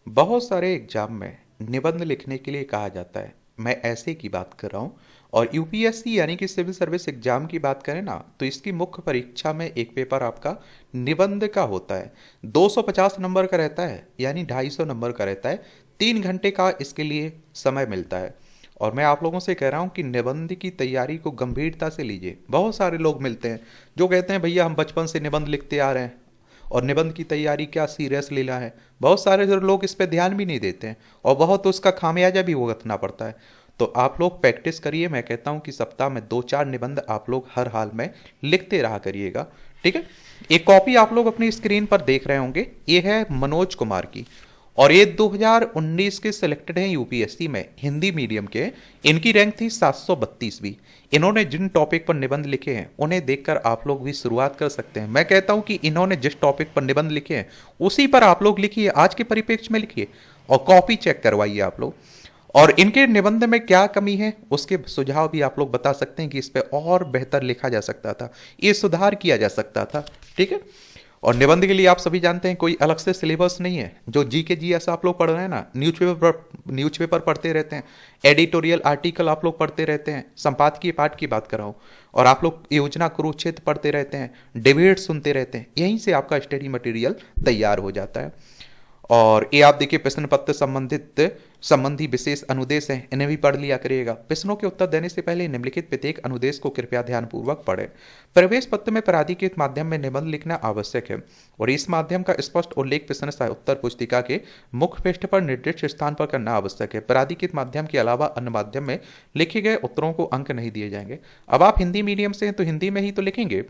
बहुत सारे एग्जाम में निबंध लिखने के लिए कहा जाता है। मैं ऐसे की बात कर रहा हूँ। और यूपीएससी यानी कि सिविल सर्विस एग्जाम की बात करें ना, तो इसकी मुख्य परीक्षा में एक पेपर आपका निबंध का होता है। 250 नंबर का रहता है, यानी 250 नंबर का रहता है। 3 घंटे का इसके लिए समय मिलता है। और मैं आप लोगों से कह रहा हूँ कि निबंध की तैयारी को गंभीरता से लीजिए। बहुत सारे लोग मिलते हैं जो कहते हैं भैया हम बचपन से निबंध लिखते आ रहे हैं और निबंध की तैयारी क्या सीरियस लेना है। बहुत सारे जो लोग इस पे ध्यान भी नहीं देते हैं और बहुत उसका खामियाजा भी भुगतना पड़ता है। तो आप लोग प्रैक्टिस करिए। मैं कहता हूँ कि सप्ताह में 2-4 निबंध आप लोग हर हाल में लिखते रहा करिएगा। ठीक है। एक कॉपी आप लोग अपनी स्क्रीन पर देख रहे होंगे, ये है मनोज कुमार की। और ये 2019 के सिलेक्टेड हैं यूपीएससी में, हिंदी मीडियम के। इनकी रैंक थी 732वीं। इन्होंने जिन टॉपिक पर निबंध लिखे हैं उन्हें देखकर आप लोग भी शुरुआत कर सकते हैं। मैं कहता हूं कि इन्होंने जिस टॉपिक पर निबंध लिखे हैं उसी पर आप लोग लिखिए, आज के परिप्रेक्ष्य में लिखिए और कॉपी चेक करवाइए आप लोग। और इनके निबंध में क्या कमी है उसके सुझाव भी आप लोग बता सकते हैं कि इस पे और बेहतर लिखा जा सकता था, ये सुधार किया जा सकता था। ठीक है। और निबंध के लिए आप सभी जानते हैं कोई अलग से सिलेबस नहीं है। जो जी के जी एस आप लोग पढ़ रहे हैं ना, न्यूज़पेपर पढ़ते रहते हैं, एडिटोरियल आर्टिकल आप लोग पढ़ते रहते हैं, संपादकीय पाठ की बात कर रहा हूँ, और आप लोग योजना कुरुक्षेत्र पढ़ते रहते हैं, डिबेट सुनते रहते हैं, यहीं से आपका स्टडी मटेरियल तैयार हो जाता है। और ये आप देखिए प्रश्न पत्र संबंधी विशेष अनुदेश हैं, इन्हें भी पढ़ लिया करिएगा। प्रश्नों के उत्तर देने से पहले निम्नलिखित प्रत्येक अनुदेश को कृपया ध्यानपूर्वक पढ़ें। प्रवेश पत्र में प्राधिकृत माध्यम में निबंध लिखना आवश्यक है और इस माध्यम का स्पष्ट उल्लेख प्रश्न उत्तर पुस्तिका के मुख्य पृष्ठ पर निर्दिष्ट स्थान पर करना आवश्यक है। प्राधिकृत माध्यम के अलावा अन्य माध्यम में लिखे गए उत्तरों को अंक नहीं दिए जाएंगे। अब आप हिंदी मीडियम से हैं तो हिंदी में ही तो लिखेंगे।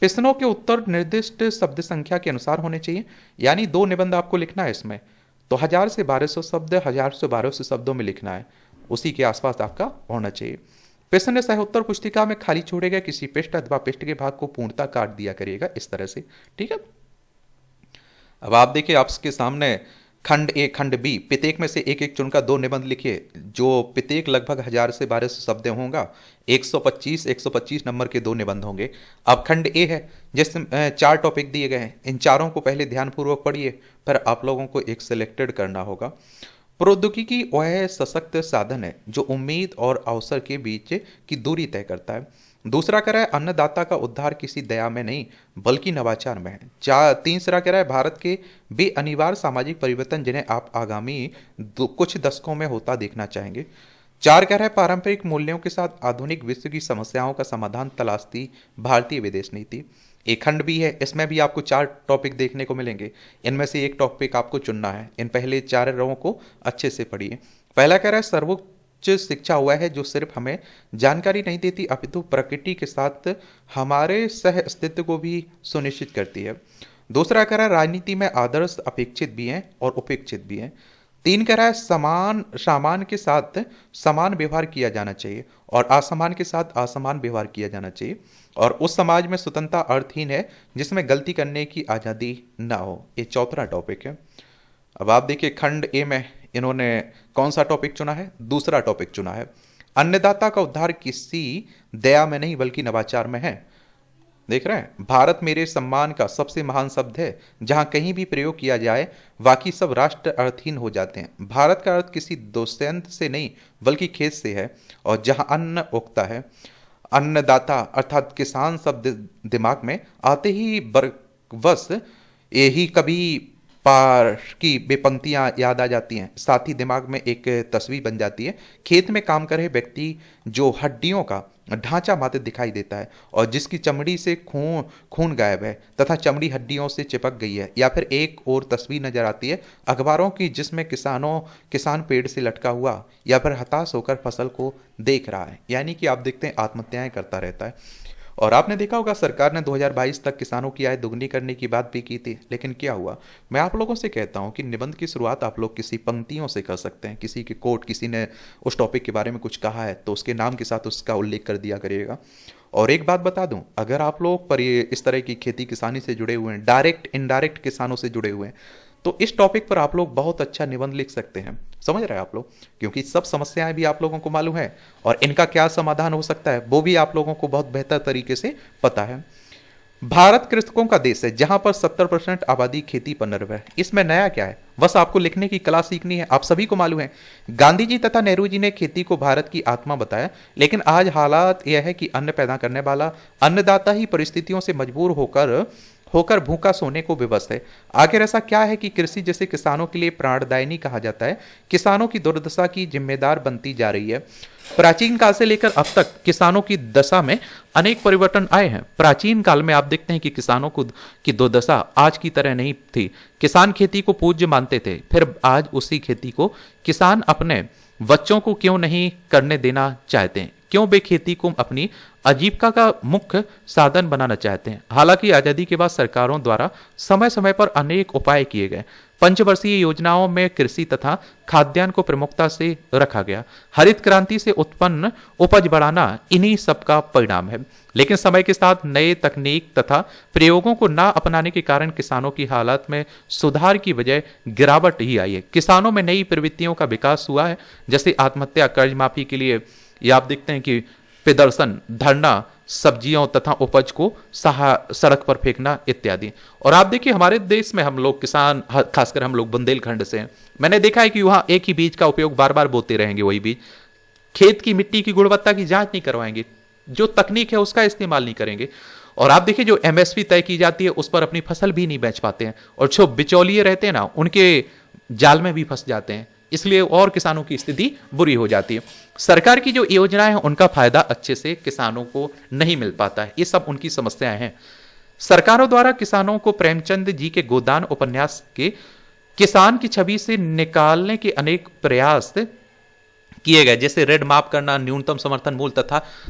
प्रश्नों के उत्तर निर्दिष्ट शब्द संख्या के अनुसार होने चाहिए, यानी 2 निबंध आपको लिखना है इसमें, तो 1000 से 1200 शब्द 1000 से 1200 शब्दों में लिखना है, उसी के आसपास आपका होना चाहिए। प्रश्न सह उत्तर पुस्तिका में खाली छोड़े गए किसी पृष्ठ अथवा पृष्ठ के भाग को पूर्णता काट दिया करिएगा इस तरह से। ठीक है। अब आप देखिए आपके सामने खंड ए खंड बी, प्रत्येक में से एक एक चुनकर 2 निबंध लिखिए, जो प्रत्येक लगभग 1000 से 1200 शब्द होगा। 125 नंबर के 2 निबंध होंगे। अब खंड ए है जिसमें 4 टॉपिक दिए गए हैं। इन चारों को पहले ध्यानपूर्वक पढ़िए, फिर आप लोगों को एक सिलेक्टेड करना होगा। प्रौद्योगिकी वह सशक्त साधन है जो उम्मीद और अवसर के बीच की दूरी तय करता है। दूसरा कह रहा है अन्नदाता का उद्धार किसी दया में नहीं बल्कि नवाचार में है। तीसरा कह रहा है भारत के वे अनिवार्य सामाजिक परिवर्तन जिन्हें आप आगामी कुछ दशकों में होता देखना चाहेंगे। 4 कह रहा है पारंपरिक मूल्यों के साथ आधुनिक विश्व की समस्याओं का समाधान तलाशती भारतीय विदेश नीति। एक खंड भी है, इसमें भी आपको 4 टॉपिक देखने को मिलेंगे। इनमें से एक टॉपिक आपको चुनना है। इन पहले 4 रों को अच्छे से पढ़िए। पहला कह रहा है सर्वोच्च शिक्षा हुआ है जो सिर्फ हमें जानकारी नहीं देती अपितु प्रकृति के साथ हमारे सह अस्तित्व को भी सुनिश्चित करती है। दूसरा कह रहा है राजनीति में आदर्श अपेक्षित भी हैं और उपेक्षित भी हैं। 3 कह रहा है सामान के साथ समान व्यवहार किया जाना चाहिए और असमान के साथ असमान व्यवहार किया जाना चाहिए। और उस समाज में स्वतंत्रता अर्थहीन है जिसमें गलती करने की आज़ादी ना हो। ये चौथा टॉपिक है। अब आप देखिए खंड ए में इन्होंने कौन सा टॉपिक चुना है? दूसरा टॉपिक चुना है। अन्नदाता का उद्धार किसी दया में नहीं बल्कि नवाचार में है। देख रहे हैं, भारत मेरे सम्मान का सबसे महान शब्द है। जहां कहीं भी प्रयोग किया जाए बाकी सब राष्ट्र अर्थहीन हो जाते हैं। भारत का अर्थ किसी दोस्यंत से नहीं बल्कि खेत से है। और जहां अन्न उगता है, अन्नदाता अर्थात किसान शब्द दिमाग में आते ही बरवस यही कभी पार की बेपंक्तियां याद आ जाती हैं। साथ ही दिमाग में एक तस्वीर बन जाती है। खेत में काम कर रहे व्यक्ति जो हड्डियों का ढांचा मात्र दिखाई देता है और जिसकी चमड़ी से खून खून गायब है तथा चमड़ी हड्डियों से चिपक गई है। या फिर एक और तस्वीर नजर आती है अखबारों की जिसमें किसान पेड़ से लटका हुआ या फिर हताश होकर फसल को देख रहा है, यानी कि आप देखते हैं आत्महत्याएं करता रहता है। और आपने देखा होगा सरकार ने 2022 तक किसानों की आय दुगनी करने की बात भी की थी, लेकिन क्या हुआ? मैं आप लोगों से कहता हूं कि निबंध की शुरुआत आप लोग किसी पंक्तियों से कर सकते हैं। किसी के कोट, किसी ने उस टॉपिक के बारे में कुछ कहा है तो उसके नाम के साथ उसका उल्लेख कर दिया करिएगा। और एक बात बता दूं, अगर आप लोग पर ये इस तरह की खेती किसानी से जुड़े हुए हैं, डायरेक्ट इनडायरेक्ट किसानों से जुड़े हुए हैं, तो इस टॉपिक पर आप लोग बहुत अच्छा निबंध लिख सकते हैं। समझ रहे हैं आप लोग? क्योंकि सब समस्याएं भी आप लोगों को मालूम है और इनका क्या समाधान हो सकता है वो भी आप लोगों को बहुत बेहतर तरीके से पता है। भारत कृषकों का देश है जहां पर 70% आबादी खेती पर निर्भर है। इसमें नया क्या है, बस आपको लिखने की कला सीखनी है। आप सभी को मालूम है, गांधी जी तथा नेहरू जी ने खेती को भारत की आत्मा बताया, लेकिन आज हालात यह है कि अन्न पैदा करने वाला अन्नदाता ही परिस्थितियों से मजबूर होकर होकर भूखा सोने को विवश है। आखिर ऐसा क्या है कि कृषि जिसे किसानों के लिए प्राणदायिनी कहा जाता है, किसानों की दुर्दशा की जिम्मेदार बनती जा रही है। प्राचीन काल से लेकर अब तक किसानों की दशा में अनेक परिवर्तन आए हैं। प्राचीन काल में आप देखते हैं कि किसानों को की दुर्दशा आज की तरह नहीं थी। किसान खेती को पूज्य मानते थे, फिर आज उसी खेती को किसान अपने बच्चों को क्यों नहीं करने देना चाहते हैं, क्यों वे खेती को अपनी आजीविका का मुख्य साधन बनाना चाहते हैं। हालांकि आजादी के बाद सरकारों द्वारा समय समय पर अनेक उपाय किए गए। पंचवर्षीय योजनाओं में कृषि तथा खाद्यान्न को प्रमुखता से रखा गया। हरित क्रांति से उत्पन्न उपज बढ़ाना इन्हीं सब का परिणाम है। लेकिन समय के साथ नए तकनीक तथा प्रयोगों को ना अपनाने के कारण किसानों की हालत में सुधार की बजाय गिरावट ही आई है। किसानों में नई प्रवृत्तियों का विकास हुआ है, जैसे आत्महत्या, कर्ज माफी के लिए ये आप देखते हैं कि प्रदर्शन, धरना, सब्जियों तथा उपज को सड़क पर फेंकना इत्यादि। और आप देखिए हमारे देश में हम लोग किसान, खासकर हम लोग बुंदेलखंड से हैं, मैंने देखा है कि वहां एक ही बीज का उपयोग बार बार बोते रहेंगे। वही बीज, खेत की मिट्टी की गुणवत्ता की जांच नहीं करवाएंगे, जो तकनीक है उसका इस्तेमाल नहीं करेंगे। और आप देखिए जो एमएसपी तय की जाती है उस पर अपनी फसल भी नहीं बेच पाते हैं, और जो बिचौलिए रहते हैं ना, उनके जाल में भी फंस जाते हैं। इसलिए और किसानों की स्थिति बुरी हो जाती है। सरकार की जो योजनाएं हैं उनका फायदा अच्छे से किसानों को नहीं मिल पाता है। ये सब उनकी समस्याएं हैं। सरकारों द्वारा किसानों को प्रेमचंद जी के गोदान उपन्यास के किसान की छवि से निकालने के अनेक प्रयास किए गए, जैसे रेड माफ करना, न्यूनतम समर्थन मूल्य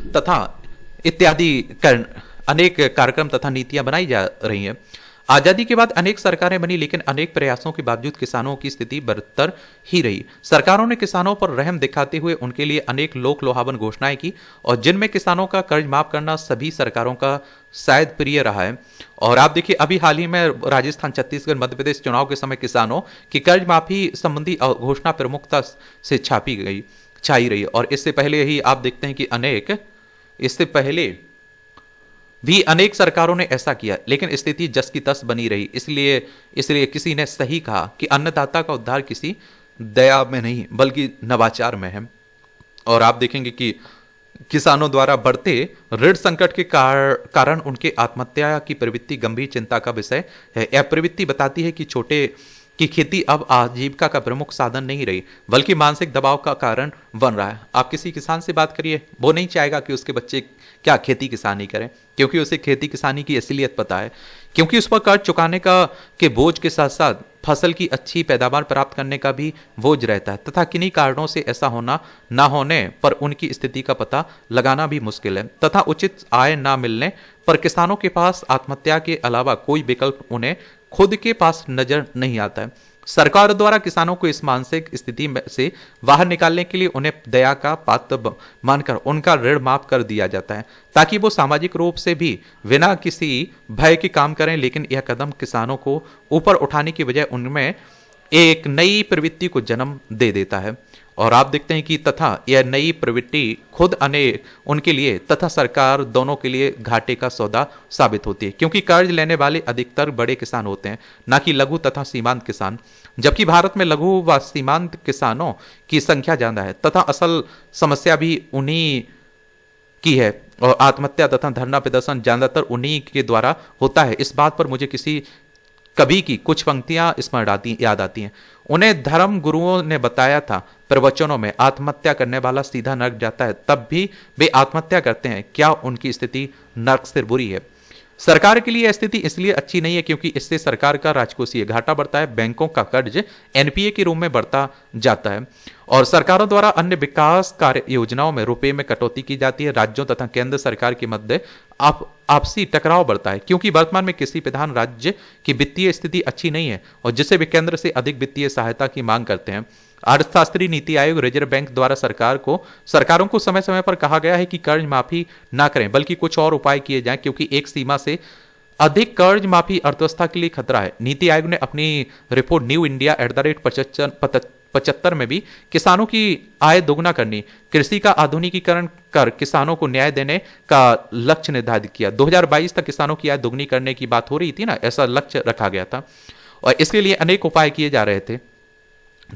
तथा इत्यादि अनेक कार्यक्रम तथा नीतियां बनाई जा रही हैं। आजादी के बाद अनेक सरकारें बनी, लेकिन अनेक प्रयासों के बावजूद किसानों की स्थिति बदतर ही रही। सरकारों ने किसानों पर रहम दिखाते हुए उनके लिए अनेक लोक लोहावन घोषणाएं की, और जिनमें किसानों का कर्ज माफ करना सभी सरकारों का शायद प्रिय रहा है। और आप देखिए अभी हाल ही में राजस्थान, छत्तीसगढ़, मध्य प्रदेश चुनाव के समय किसानों की कर्ज माफी संबंधी घोषणा प्रमुखता से छाई रही। और इससे पहले ही आप देखते हैं कि इससे पहले भी अनेक सरकारों ने ऐसा किया, लेकिन स्थिति जस की तस बनी रही। इसलिए किसी ने सही कहा कि अन्नदाता का उद्धार किसी दया में नहीं बल्कि नवाचार में है। और आप देखेंगे कि किसानों द्वारा बढ़ते ऋण संकट के कारण उनके आत्महत्या की प्रवृत्ति गंभीर चिंता का विषय है। यह प्रवृत्ति बताती है कि खेती अब आजीविका का प्रमुख साधन नहीं रही, बल्कि मानसिक दबाव का कारण बन रहा है। आप किसी किसान से बात करिए, वो नहीं चाहेगा कि उसके बच्चे क्या खेती किसानी करें, क्योंकि उसे खेती किसानी की असलियत पता है। क्योंकि उस पर कर्ज चुकाने के बोझ के साथ साथ फसल की अच्छी पैदावार प्राप्त करने का भी बोझ रहता है, तथा किन्हीं कारणों से ऐसा होना ना होने पर उनकी स्थिति का पता लगाना भी मुश्किल है, तथा उचित आय ना मिलने पर किसानों के पास आत्महत्या के अलावा कोई विकल्प उन्हें खुद के पास नजर नहीं आता है। सरकार द्वारा किसानों को इस मानसिक स्थिति से बाहर निकालने के लिए उन्हें दया का पात्र मानकर उनका ऋण माफ कर दिया जाता है, ताकि वो सामाजिक रूप से भी बिना किसी भय के काम करें। लेकिन यह कदम किसानों को ऊपर उठाने की बजाय उनमें एक नई प्रवृत्ति को जन्म दे देता है। और आप देखते हैं कि तथा यह नई प्रवृत्ति खुद उनके लिए तथा सरकार दोनों के लिए घाटे का सौदा साबित होती है, क्योंकि कर्ज लेने वाले अधिकतर बड़े किसान होते हैं, ना कि लघु तथा सीमांत किसान। जबकि भारत में लघु व सीमांत किसानों की संख्या ज्यादा है, तथा असल समस्या भी उन्हीं की है, और आत्महत्या तथा धरना प्रदर्शन ज्यादातर उन्हीं के द्वारा होता है। इस बात पर मुझे किसी कवि की कुछ पंक्तियां याद आती हैं। उन्हें धर्म गुरुओं ने बताया था प्रवचनों में, आत्महत्या करने वाला सीधा नरक जाता है, तब भी वे आत्महत्या करते हैं। क्या उनकी स्थिति नरक से बुरी है? सरकार के लिए यह स्थिति इसलिए अच्छी नहीं है क्योंकि इससे सरकार का राजकोषीय घाटा बढ़ता है, बैंकों का कर्ज एनपीए के रूप में बढ़ता जाता है, और सरकारों द्वारा अन्य विकास कार्य योजनाओं में रुपए में कटौती की जाती है। राज्यों तथा केंद्र सरकार के मध्य आपसी टकराव बढ़ता है, क्योंकि वर्तमान में किसी प्रधान राज्य की वित्तीय स्थिति अच्छी नहीं है, और जिससे वे केंद्र से अधिक वित्तीय सहायता की मांग करते हैं। अर्थशास्त्री, नीति आयोग, रिजर्व बैंक द्वारा सरकारों को समय समय पर कहा गया है कि कर्ज माफी ना करें, बल्कि कुछ और उपाय किए जाएं, क्योंकि एक सीमा से अधिक कर्ज माफी अर्थव्यवस्था के लिए खतरा है। नीति आयोग ने अपनी रिपोर्ट न्यू इंडिया 1975 में भी किसानों की आय दोगुना करनी, कृषि का आधुनिकीकरण कर किसानों को न्याय देने का लक्ष्य निर्धारित किया। 2022 तक किसानों की आय दोगुनी करने की बात हो रही थी ना, ऐसा लक्ष्य रखा गया था और इसके लिए अनेक उपाय किए जा रहे थे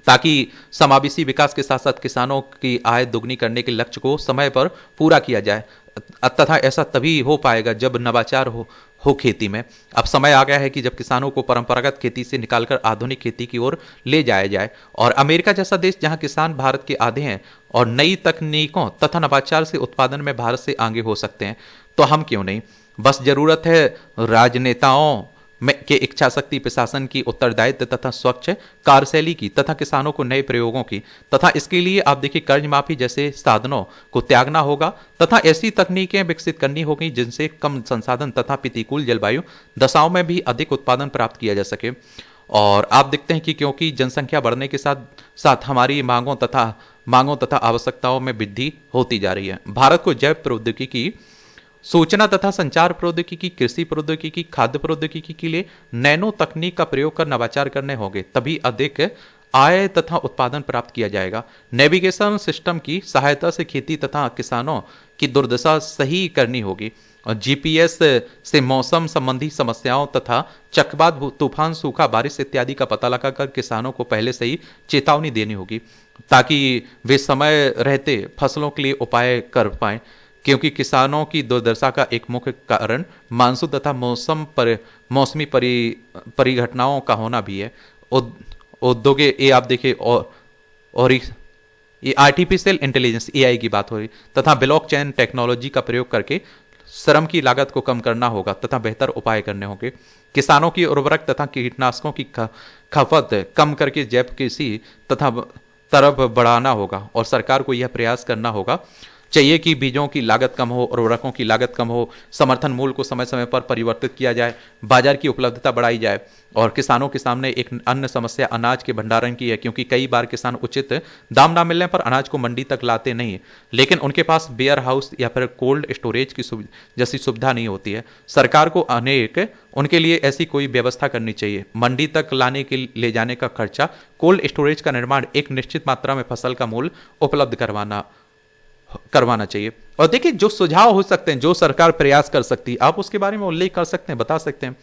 ताकि समावेशी विकास के साथ साथ किसानों की आय दोगुनी करने के लक्ष्य को समय पर पूरा किया जाए, तथा ऐसा तभी हो पाएगा जब नवाचार हो खेती में। अब समय आ गया है कि जब किसानों को परंपरागत खेती से निकालकर आधुनिक खेती की ओर ले जाया जाए और अमेरिका जैसा देश जहां किसान भारत के आधे हैं और नई तकनीकों तथा नवाचार से उत्पादन में भारत से आगे हो सकते हैं, तो हम क्यों नहीं। बस जरूरत है राजनेताओं के इच्छा शक्ति, प्रशासन की उत्तरदायित्व तथा स्वच्छ कार्यशैली की तथा किसानों को नए प्रयोगों की, तथा इसके लिए आप देखिए कर्ज माफी जैसे साधनों को त्यागना होगा तथा ऐसी तकनीकें विकसित करनी होगी जिनसे कम संसाधन तथा प्रतिकूल जलवायु दशाओं में भी अधिक उत्पादन प्राप्त किया जा सके। और आप देखते हैं कि क्योंकि जनसंख्या बढ़ने के साथ साथ हमारी मांगों तथा आवश्यकताओं में वृद्धि होती जा रही है। भारत को जैव प्रौद्योगिकी, सूचना तथा संचार प्रौद्योगिकी, कृषि प्रौद्योगिकी, खाद्य प्रौद्योगिकी के लिए नैनो तकनीक का प्रयोग कर नवाचार करने होंगे, तभी अधिक आय तथा उत्पादन प्राप्त किया जाएगा। नेविगेशन सिस्टम की सहायता से खेती तथा किसानों की दुर्दशा सही करनी होगी और जीपीएस से मौसम संबंधी समस्याओं तथा चक्रवात, तूफान, सूखा, बारिश इत्यादि का पता लगाकर किसानों को पहले से ही चेतावनी देनी होगी ताकि वे समय रहते फसलों के लिए उपाय कर पाएं, क्योंकि किसानों की दुर्दशा का एक मुख्य कारण मानसून तथा मौसमी परिघटनाओं का होना भी है। उद्योग ये आप देखिए और ये आर्टिफिशियल इंटेलिजेंस एआई की बात हो रही तथा ब्लॉकचेन टेक्नोलॉजी का प्रयोग करके श्रम की लागत को कम करना होगा तथा बेहतर उपाय करने होंगे। किसानों की उर्वरक तथा कीटनाशकों की खपत कम करके जैव कृषि तथा तरफ बढ़ाना होगा और सरकार को यह प्रयास करना होगा चाहिए कि बीजों की लागत कम हो, उर्वरकों की लागत कम हो, समर्थन मूल्य को समय समय पर परिवर्तित किया जाए, बाजार की उपलब्धता बढ़ाई जाए। और किसानों के सामने एक अन्य समस्या अनाज के भंडारण की है, क्योंकि कई बार किसान उचित दाम ना मिलने पर अनाज को मंडी तक लाते नहीं, लेकिन उनके पास वेयर हाउस या फिर कोल्ड स्टोरेज की जैसी सुविधा नहीं होती है। सरकार को उनके लिए ऐसी कोई व्यवस्था करनी चाहिए। मंडी तक लाने के ले जाने का खर्चा, कोल्ड स्टोरेज का निर्माण, एक निश्चित मात्रा में फसल का मूल्य उपलब्ध करवाना चाहिए। और देखिए जो सुझाव हो सकते हैं, जो सरकार प्रयास कर सकती है, आप उसके बारे में उल्लेख कर सकते हैं, बता सकते हैं।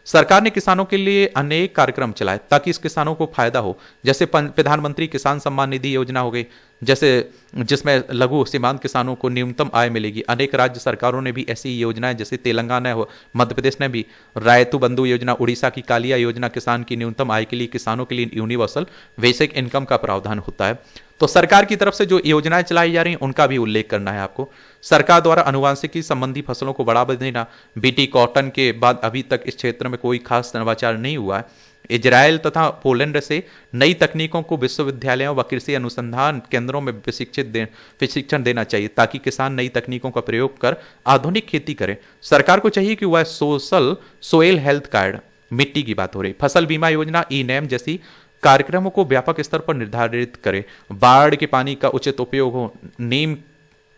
सरकार ने किसानों के लिए अनेक कार्यक्रम चलाए ताकि इस किसानों को फायदा हो, जैसे प्रधानमंत्री किसान सम्मान निधि योजना हो गई, जैसे जिसमें लघु सीमांत किसानों को न्यूनतम आय मिलेगी। अनेक राज्य सरकारों ने भी ऐसी योजनाएं, जैसे तेलंगाना हो, मध्य प्रदेश ने भी रायतु बंधु योजना, उड़ीसा की कालिया योजना, किसान की न्यूनतम आय के लिए किसानों के लिए यूनिवर्सल बेसिक इनकम का प्रावधान होता है। तो सरकार की तरफ से जो योजनाएं चलाई जा रही हैं उनका भी उल्लेख करना है आपको। सरकार द्वारा अनुवांशिकी संबंधी फसलों को बढ़ावा देना, बीटी कॉटन के बाद अभी तक इस क्षेत्र में कोई खास नवाचार नहीं हुआ है। इजराइल तथा पोलैंड से नई तकनीकों को विश्वविद्यालयों व कृषि अनुसंधान केंद्रों में प्रशिक्षण देना चाहिए ताकि किसान नई तकनीकों का प्रयोग कर आधुनिक खेती करें। सरकार को चाहिए कि वह सोयल हेल्थ कार्ड, मिट्टी की बात हो रही, फसल बीमा योजना, ई नैम जैसी कार्यक्रमों को व्यापक स्तर पर निर्धारित करे। बाढ़ के पानी का उचित उपयोग हो, नीम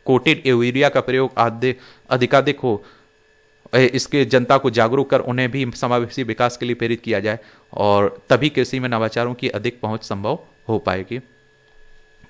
कोटेड यूरिया का प्रयोग अधिकाधिक हो, इसके जनता को जागरूक कर उन्हें भी समावेशी विकास के लिए प्रेरित किया जाए और तभी कृषि में नवाचारों की अधिक पहुंच संभव हो पाएगी।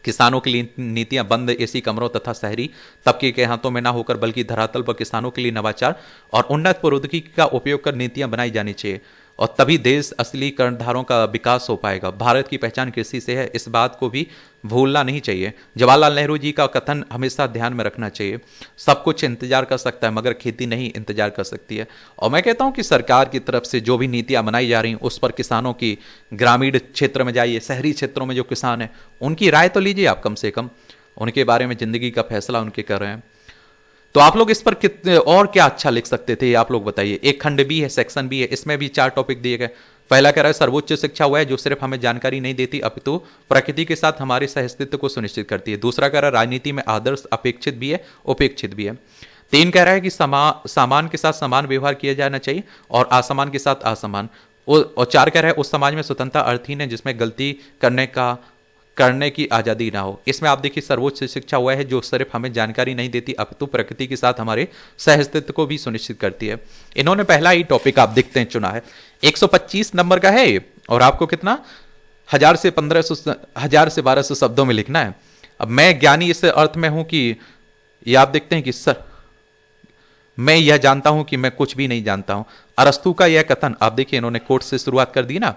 किसानों के लिए नीतियां बंद एसी कमरों तथा शहरी तबके के हाथों में ना होकर बल्कि धरातल पर किसानों के लिए नवाचार और उन्नत प्रौद्योगिकी का उपयोग कर नीतियां बनाई जानी चाहिए और तभी देश असली कर्णधारों का विकास हो पाएगा। भारत की पहचान कृषि से है, इस बात को भी भूलना नहीं चाहिए। जवाहरलाल नेहरू जी का कथन हमेशा ध्यान में रखना चाहिए, सब कुछ इंतजार कर सकता है मगर खेती नहीं इंतजार कर सकती है। और मैं कहता हूं कि सरकार की तरफ से जो भी नीतियां बनाई जा रही हैं उस पर किसानों की, ग्रामीण क्षेत्र में जाइए, शहरी क्षेत्रों में जो किसान हैं उनकी राय तो लीजिए आप, कम से कम उनके बारे में जिंदगी का फैसला उनके कर रहे हैं। तो आप लोग इस पर कितने और क्या अच्छा लिख सकते थे, आप लोग बताइए। एक खंड भी है, सेक्शन भी है, इसमें भी 4 टॉपिक दिए गए। पहला कह रहा है सर्वोच्च शिक्षा वह है जो सिर्फ हमें जानकारी नहीं देती अपितु प्रकृति के साथ हमारे सहअस्तित्व को सुनिश्चित करती है। दूसरा कह रहा है राजनीति में आदर्श अपेक्षित भी है, उपेक्षित भी है। 3 कह रहा है कि सामान के साथ समान व्यवहार किया जाना चाहिए और असमान के साथ असमान। और 4 कह रहा है उस समाज में स्वतंत्रता अर्थहीन है जिसमें गलती करने की आज़ादी ना हो। इसमें आप देखिए सर्वोच्च शिक्षा वह है जो सिर्फ हमें जानकारी नहीं देती अपितु प्रकृति के साथ हमारे सहअस्तित्व को भी सुनिश्चित करती है। इन्होंने पहला ही टॉपिक आप देखते हैं चुना है, 125 नंबर का है और आपको कितना हजार से 1200 शब्दों में लिखना है। अब मैं ज्ञानी इस अर्थ में हूं कि ये आप देखते हैं कि सर मैं यह जानता हूं कि मैं कुछ भी नहीं जानता हूं। अरस्तु का यह कथन, आप देखिए इन्होंने कोट से शुरुआत कर दी ना।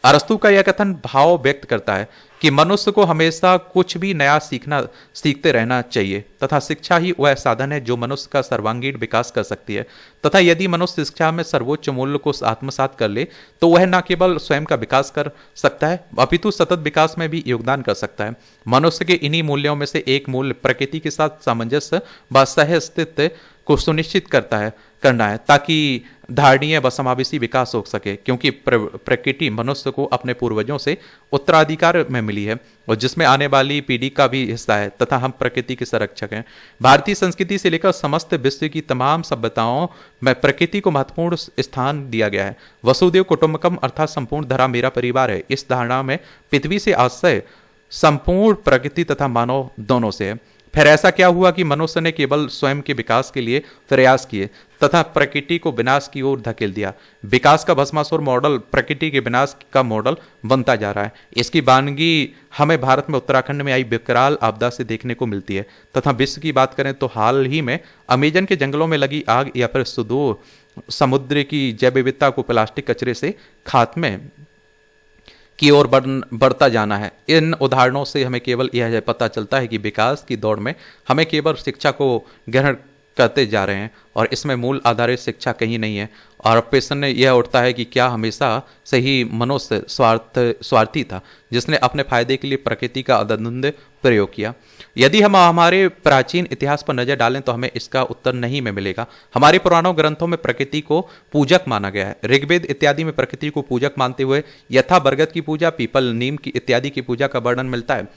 अरस्तु का यह कथन भाव व्यक्त करता है कि मनुष्य को हमेशा कुछ भी नया सीखते रहना चाहिए तथा शिक्षा ही वह साधन है जो मनुष्य का सर्वांगीण विकास कर सकती है, तथा यदि मनुष्य शिक्षा में सर्वोच्च मूल्य को आत्मसात कर ले तो वह न केवल स्वयं का विकास कर सकता है अपितु सतत विकास में भी योगदान कर सकता है। मनुष्य के इन्हीं मूल्यों में से एक मूल्य प्रकृति के साथ सामंजस्य व सह अस्तित्व को सुनिश्चित करना है ताकि धारणीय व समावेशी विकास हो सके, क्योंकि प्रकृति मनुष्य को अपने पूर्वजों से उत्तराधिकार में मिली है और जिसमें आने वाली पीढ़ी का भी हिस्सा है तथा हम प्रकृति के संरक्षक हैं। भारतीय संस्कृति से लेकर समस्त विश्व की तमाम सभ्यताओं में प्रकृति को महत्वपूर्ण स्थान दिया गया है। वसुदेव कुटुंबकम अर्थात संपूर्ण धरा मेरा परिवार है। इस धारणा में पृथ्वी से आश्रय संपूर्ण प्रकृति तथा मानव दोनों से है। फिर ऐसा क्या हुआ कि मनुष्य ने केवल स्वयं के विकास के लिए प्रयास किए तथा प्रकृति को विनाश की ओर धकेल दिया। विकास का भस्मासुर मॉडल प्रकृति के विनाश का मॉडल बनता जा रहा है। इसकी वानगी हमें भारत में उत्तराखंड में आई विकराल आपदा से देखने को मिलती है तथा विश्व की बात करें तो हाल ही में अमेजन के जंगलों में लगी आग या फिर सुदूर समुद्र की जैव विविधता को प्लास्टिक कचरे से खात्मे की ओर बढ़ता जाना है। इन उदाहरणों से हमें केवल यह पता चलता है कि विकास की दौड़ में हमें केवल शिक्षा को ग्रहण करते जा रहे हैं और इसमें मूल आधारित शिक्षा कहीं नहीं है। और प्रश्न यह उठता है कि क्या हमेशा से ही मनुष्य स्वार्थी था जिसने अपने फायदे के लिए प्रकृति का अंधाधुंध प्रयोग किया? यदि हम हमारे प्राचीन इतिहास पर नजर डालें तो हमें इसका उत्तर नहीं में मिलेगा। हमारे पुराणों ग्रंथों में प्रकृति को पूजक माना गया है। ऋग्वेद इत्यादि में प्रकृति को पूजक मानते हुए यथा बरगद की पूजा, पीपल, नीम की इत्यादि की पूजा का वर्णन मिलता है।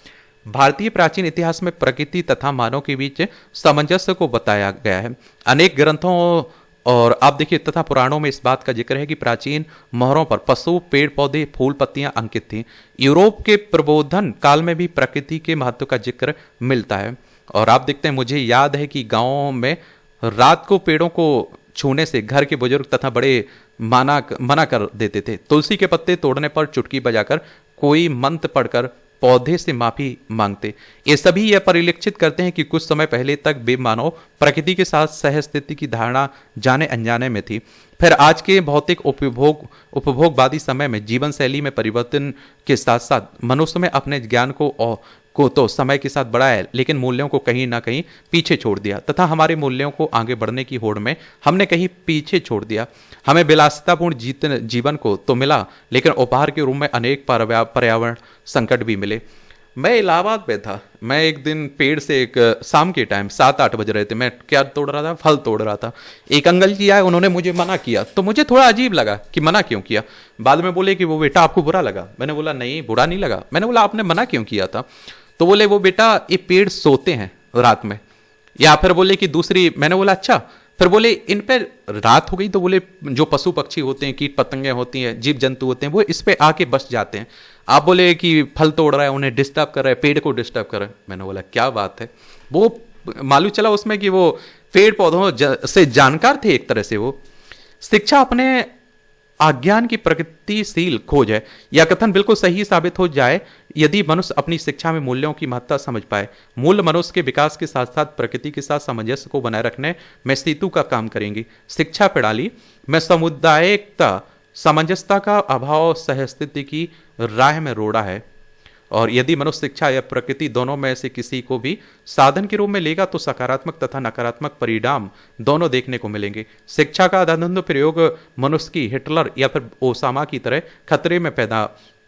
भारतीय प्राचीन इतिहास में प्रकृति तथा मानव के बीच सामंजस्य को बताया गया है। अनेक ग्रंथों और आप देखिए तथा पुराणों में इस बात का जिक्र है कि प्राचीन मोहरों पर पशु, पेड़ पौधे, फूल पत्तियां अंकित थीं। यूरोप के प्रबोधन काल में भी प्रकृति के महत्व का जिक्र मिलता है। और आप देखते हैं, मुझे याद है कि गाँव में रात को पेड़ों को छूने से घर के बुजुर्ग तथा बड़े मना कर देते थे। तुलसी के पत्ते तोड़ने पर चुटकी बजाकर, कोई मंत्र पढ़कर पौधे से माफी मांगते। ये सभी यह परिलक्षित करते हैं कि कुछ समय पहले तक बेमानव प्रकृति के साथ सहस्तित्व की धारणा जाने अनजाने में थी। फिर आज के भौतिक उपभोगवादी समय में जीवन शैली में परिवर्तन के साथ साथ मनुष्य में अपने ज्ञान को तो समय के साथ बढ़ाया, लेकिन मूल्यों को कहीं ना कहीं पीछे छोड़ दिया तथा हमारे मूल्यों को आगे बढ़ने की होड़ में हमने कहीं पीछे छोड़ दिया। हमें विलासितापूर्ण जीवन को तो मिला, लेकिन उपहार के रूप में अनेक पर्यावरण संकट भी मिले। मैं इलाहाबाद में था। मैं एक दिन पेड़ से एक शाम के टाइम 7-8 बज रहे थे, मैं क्या तोड़ रहा था, फल तोड़ रहा था। एक अंकल जी आए, उन्होंने मुझे मना किया तो मुझे थोड़ा अजीब लगा कि मना क्यों किया। बाद में बोले कि वो बेटा आपको बुरा लगा। मैंने बोला नहीं, बुरा नहीं लगा। मैंने बोला आपने मना क्यों किया था? तो बोले वो बेटा ये पेड़ सोते हैं रात में। या फिर बोले कि दूसरी, मैंने बोला अच्छा। फिर बोले इन पे रात हो गई तो बोले जो पशु पक्षी होते हैं, कीट पतंगे होती हैं, जीव जंतु होते हैं, वो इस पे आके बस जाते हैं। आप बोले कि फल तोड़ रहा है, उन्हें डिस्टर्ब कर रहा है, पेड़ को डिस्टर्ब कर रहा है। मैंने बोला क्या बात है। वो मालूम चला उसमें कि वो पेड़ पौधों से जानकार थे एक तरह से। वो शिक्षा अपने अज्ञान की प्रगतिशील खोज है। यह कथन बिल्कुल सही साबित हो जाए यदि मनुष्य अपनी शिक्षा में मूल्यों की महत्ता समझ पाए। मूल्य मनुष्य के विकास के साथ साथ प्रकृति के साथ सामंजस्य को बनाए रखने में सेतु का काम करेंगी। शिक्षा प्रणाली में सामुदायिकता, सामंजस्यता का अभाव सहस्तित्व की राह में रोड़ा है। और यदि मनुष्य शिक्षा या प्रकृति दोनों में से किसी को भी साधन के रूप में लेगा तो सकारात्मक तथा नकारात्मक परिणाम दोनों देखने को मिलेंगे। शिक्षा का अंधाधुंध प्रयोग मनुष्य की हिटलर या फिर ओसामा की तरह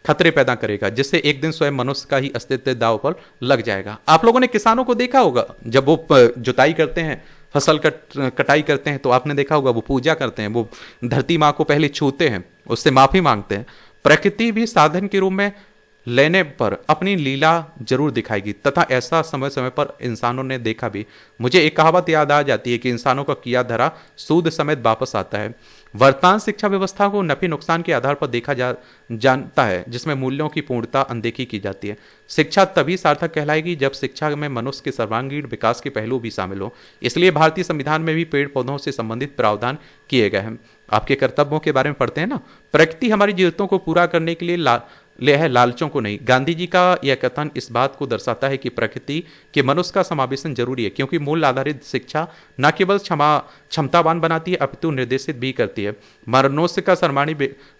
खतरे पैदा करेगा, जिससे एक दिन स्वयं मनुष्य का ही अस्तित्व दांव पर लग जाएगा। आप लोगों ने किसानों को देखा होगा, जब वो जुताई करते हैं, फसल कटाई करते हैं, तो आपने देखा होगा वो पूजा करते हैं, वो धरती माँ को पहले छूते हैं, उससे माफी मांगते हैं। प्रकृति भी साधन के रूप में लेने पर अपनी लीला जरूर दिखाएगी तथा ऐसा समय समय पर इंसानों ने देखा भी। मुझे एक कहावत याद आ जाती है कि इंसानों का किया धरा सूद समेत वापस आता है। वर्तमान शिक्षा व्यवस्था को नफे नुकसान के आधार पर देखा जानता है, जिसमें मूल्यों की पूर्णता अनदेखी की जाती है। शिक्षा तभी सार्थक कहलाएगी जब शिक्षा में मनुष्य के सर्वांगीण विकास के पहलू भी शामिल हो। इसलिए भारतीय संविधान में भी पेड़ पौधों से संबंधित प्रावधान किए गए हैं। आपके कर्तव्यों के बारे में पढ़ते हैं ना। प्रकृति हमारी जरूरतों को पूरा करने के लिए ले है, लालचों को नहीं। गांधी जी का यह कथन इस बात को दर्शाता है कि प्रकृति के मनुष्य का समावेशन जरूरी है, क्योंकि मूल आधारित शिक्षा न केवल क्षमतावान बनाती है अपितु निर्देशित भी करती है। मनुष्य का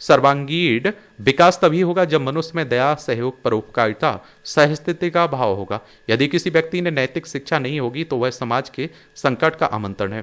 सर्वांगीण विकास तभी होगा जब मनुष्य में दया, सहयोग, परोपकारिता, सहस्तित्व का भाव होगा। यदि किसी व्यक्ति ने नैतिक शिक्षा नहीं होगी तो वह समाज के संकट का आमंत्रण है।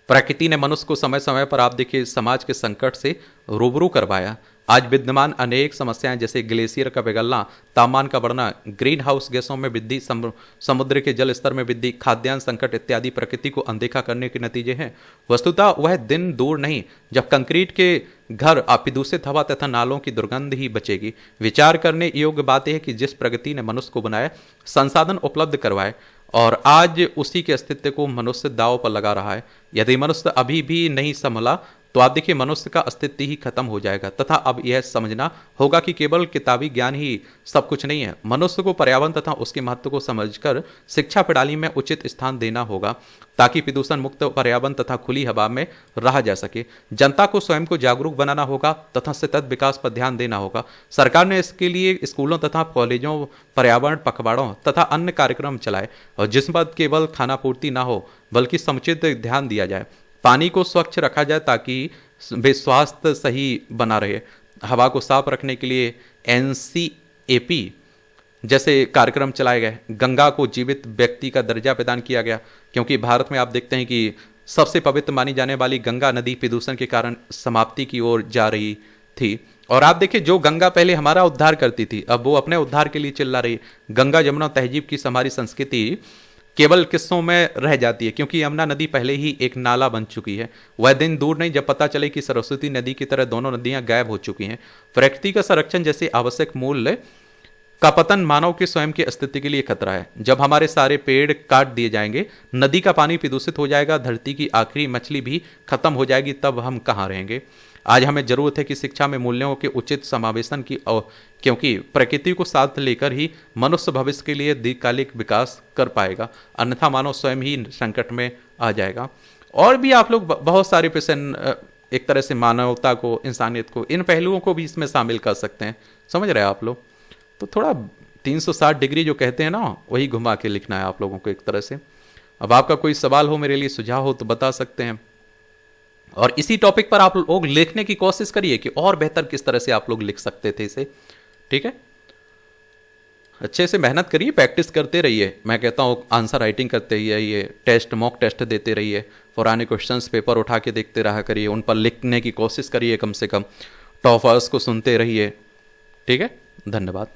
प्रकृति ने मनुष्य को समय समय पर आप देखिए समाज के संकट से रूबरू करवाया। आज विद्यमान अनेक समस्याएं जैसे ग्लेशियर का पिघलना, तापमान का बढ़ना, ग्रीन हाउस गैसों में वृद्धि, समुद्र के जल स्तर में वृद्धि, खाद्यान्न संकट इत्यादि प्रकृति को अनदेखा करने के नतीजे हैं। वस्तुतः वह दिन दूर नहीं जब कंक्रीट के घर, प्रदूषित हवा तथा नालों की दुर्गंध ही बचेगी। विचार करने योग्य बात यह है कि जिस प्रगति ने मनुष्य को बनाया, संसाधन उपलब्ध करवाए, और आज उसी के अस्तित्व को मनुष्य दांव पर लगा रहा है। यदि मनुष्य अभी भी नहीं संभला तो आप देखिए मनुष्य का अस्तित्व ही खत्म हो जाएगा। तथा अब यह समझना होगा कि केवल किताबी ज्ञान ही सब कुछ नहीं है। मनुष्य को पर्यावरण तथा उसके महत्व को समझकर शिक्षा प्रणाली में उचित स्थान देना होगा, ताकि प्रदूषण मुक्त पर्यावरण तथा खुली हवा में रहा जा सके। जनता को स्वयं को जागरूक बनाना होगा तथा सतत विकास पर ध्यान देना होगा। सरकार ने इसके लिए स्कूलों तथा कॉलेजों, पर्यावरण पखवाड़ों तथा अन्य कार्यक्रम चलाए, और जिस पर केवल खानापूर्ति ना हो बल्कि समुचित ध्यान दिया जाए। पानी को स्वच्छ रखा जाए ताकि वे स्वास्थ्य सही बना रहे। हवा को साफ रखने के लिए NCAP जैसे कार्यक्रम चलाए गए। गंगा को जीवित व्यक्ति का दर्जा प्रदान किया गया, क्योंकि भारत में आप देखते हैं कि सबसे पवित्र मानी जाने वाली गंगा नदी प्रदूषण के कारण समाप्ति की ओर जा रही थी। और आप देखिए जो गंगा पहले हमारा उद्धार करती थी, अब वो अपने उद्धार के लिए चिल्ला रही। गंगा जमुना तहजीब की हमारी संस्कृति केवल किस्सों में रह जाती है, क्योंकि यमुना नदी पहले ही एक नाला बन चुकी है। वह दिन दूर नहीं जब पता चले कि सरस्वती नदी की तरह दोनों नदियां गायब हो चुकी हैं। प्रकृति का संरक्षण जैसे आवश्यक मूल्य का पतन मानव के स्वयं के अस्तित्व के लिए खतरा है। जब हमारे सारे पेड़ काट दिए जाएंगे, नदी का पानी प्रदूषित हो जाएगा, धरती की आखिरी मछली भी खत्म हो जाएगी, तब हम कहाँ रहेंगे। आज हमें जरूरत है कि शिक्षा में मूल्यों के उचित समावेशन की, क्योंकि प्रकृति को साथ लेकर ही मनुष्य भविष्य के लिए दीर्घकालिक विकास कर पाएगा, अन्यथा मानव स्वयं ही संकट में आ जाएगा। और भी आप लोग बहुत सारे प्रश्न एक तरह से मानवता को, इंसानियत को, इन पहलुओं को भी इसमें शामिल कर सकते हैं। समझ रहे हैं आप लोग? तो थोड़ा 360 डिग्री जो कहते हैं ना, वही घुमा के लिखना है आप लोगों को एक तरह से। अब आपका कोई सवाल हो, मेरे लिए सुझाव हो तो बता सकते हैं, और इसी टॉपिक पर आप लोग लिखने की कोशिश करिए कि और बेहतर किस तरह से आप लोग लिख सकते थे इसे। ठीक है, अच्छे से मेहनत करिए, प्रैक्टिस करते रहिए। मैं कहता हूँ आंसर राइटिंग करते रहिए, टेस्ट, मॉक टेस्ट देते रहिए, पुराने क्वेश्चंस पेपर उठा के देखते रहा करिए, उन पर लिखने की कोशिश करिए, कम से कम टॉपर्स को सुनते रहिए। ठीक है, धन्यवाद।